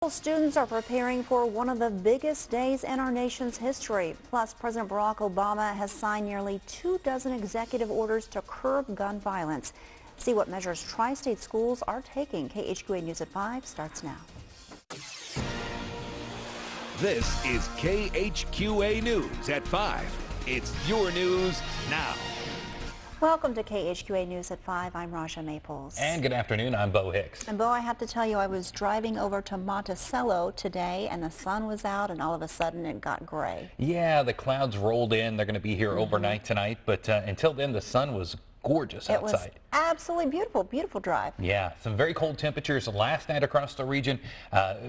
Students are preparing for one of the biggest days in our nation's history. Plus, President Barack Obama has signed nearly 24 executive orders to curb gun violence. See what measures tri-state schools are taking. KHQA News at 5 starts now. This is KHQA News at 5. It's your news now. Welcome to KHQA News at 5. I'm Raja Maples. And good afternoon, I'm Bo Hicks. And Bo, I have to tell you, I was driving over to Monticello today and the sun was out and all of a sudden it got gray. Yeah, the clouds rolled in. They're going to be here overnight tonight, but until then the sun was gorgeous outside. It was absolutely beautiful, beautiful drive. Yeah, some very cold temperatures last night across the region.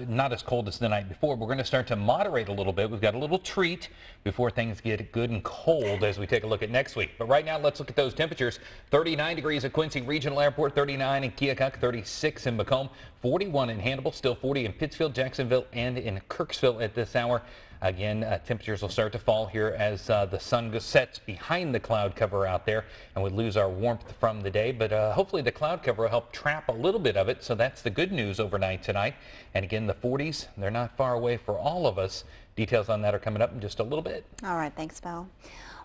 Not as cold as the night before. We're going to start to moderate a little bit. We've got a little treat before things get good and cold as we take a look at next week. But right now, let's look at those temperatures. 39 degrees at Quincy Regional Airport, 39 in Keokuk, 36 in Macomb, 41 in Hannibal, still 40 in Pittsfield, Jacksonville, and in Kirksville at this hour. Again, temperatures will start to fall here as the sun sets behind the cloud cover out there, and we lose our warmth from the day. But hopefully the cloud cover will help trap a little bit of it, so that's the good news overnight tonight. And again, the 40s, they're not far away for all of us. Details on that are coming up in just a little bit. All right, thanks, Bill.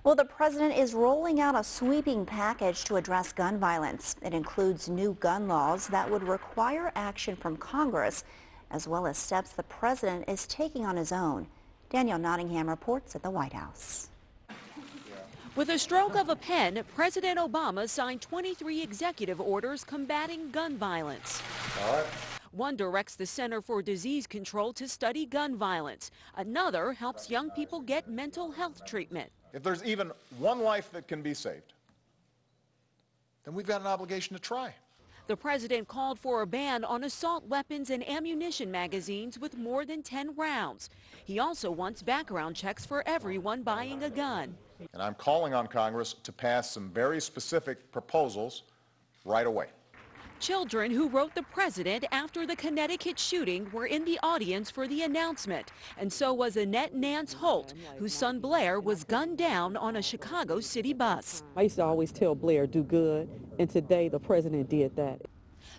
Well, the president is rolling out a sweeping package to address gun violence. It includes new gun laws that would require action from Congress, as well as steps the president is taking on his own. Danielle Nottingham reports at the White House. With a stroke of a pen, President Obama signed 23 executive orders combating gun violence. One directs the Center for Disease Control to study gun violence. Another helps young people get mental health treatment. If there's even one life that can be saved, then we've got an obligation to try. The president called for a ban on assault weapons and ammunition magazines with more than 10 rounds. He also wants background checks for everyone buying a gun. And I'm calling on Congress to pass some very specific proposals right away. Children who wrote the president after the Connecticut shooting were in the audience for the announcement. And so was Annette Nance Holt, whose son Blair was gunned down on a Chicago city bus. I used to always tell Blair, do good, and today the president did that.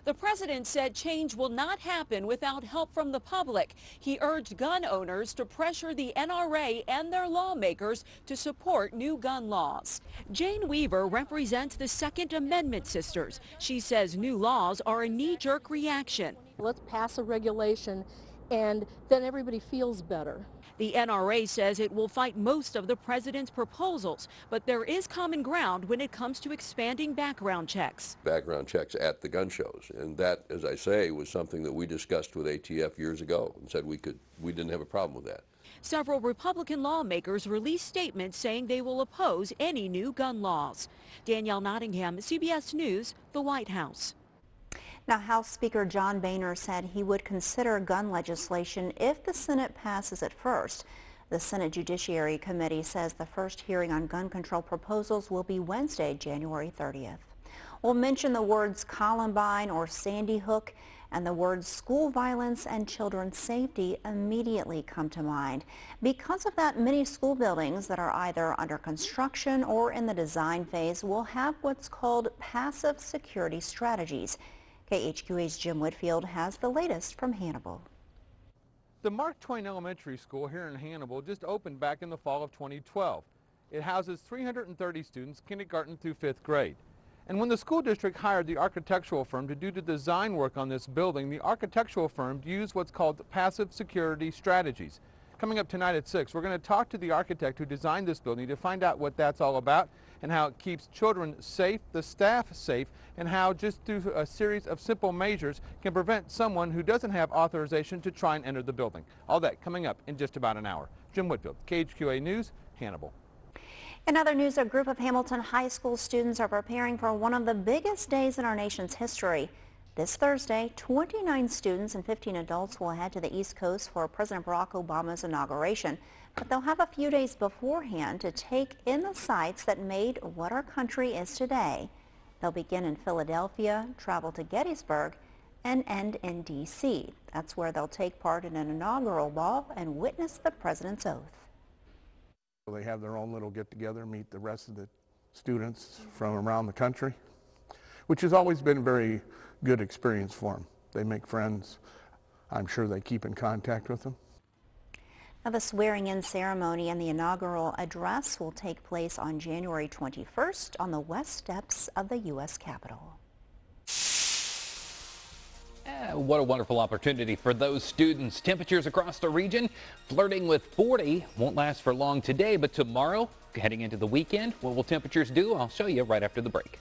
The president said change will not happen without help from the public. He urged gun owners to pressure the NRA and their lawmakers to support new gun laws. Jane Weaver represents the Second Amendment Sisters. She says new laws are a knee-jerk reaction. Let's pass a regulation and then everybody feels better. The NRA says it will fight most of the president's proposals, but there is common ground when it comes to expanding background checks. Background checks at the gun shows, and that, as I say, was something that we discussed with ATF years ago and said we didn't have a problem with that. Several Republican lawmakers released statements saying they will oppose any new gun laws. Danielle Nottingham, CBS News, the White House. Now, House Speaker John Boehner said he would consider gun legislation if the Senate passes it first. The Senate Judiciary Committee says the first hearing on gun control proposals will be Wednesday, January 30th. We'll mention the words Columbine or Sandy Hook, and the words school violence and children's safety immediately come to mind. Because of that, many school buildings that are either under construction or in the design phase will have what's called passive security strategies. KHQA's Jim Whitfield has the latest from Hannibal. The Mark Twain Elementary School here in Hannibal just opened back in the fall of 2012. It houses 330 students, kindergarten through 5th grade. And when the school district hired the architectural firm to do the design work on this building, the architectural firm used what's called passive security strategies. Coming up tonight at 6, we're going to talk to the architect who designed this building to find out what that's all about and how it keeps children safe, the staff safe, and how just through a series of simple measures can prevent someone who doesn't have authorization to try and enter the building. All that coming up in just about an hour. Jim Whitfield, KHQA News, Hannibal. In other news, a group of Hamilton High School students are preparing for one of the biggest days in our nation's history. This Thursday, 29 students and 15 adults will head to the East Coast for President Barack Obama's inauguration, but they'll have a few days beforehand to take in the sights that made what our country is today. They'll begin in Philadelphia, travel to Gettysburg, and end in D.C. That's where they'll take part in an inaugural ball and witness the president's oath. They have their own little get-together, meet the rest of the students from around the country, which has always been a very good experience for them. They make friends. I'm sure they keep in contact with them. Now, the swearing-in ceremony and the inaugural address will take place on January 21st on the west steps of the U.S. Capitol. What a wonderful opportunity for those students. Temperatures across the region flirting with 40. Won't last for long today, but tomorrow, heading into the weekend, what will temperatures do? I'll show you right after the break.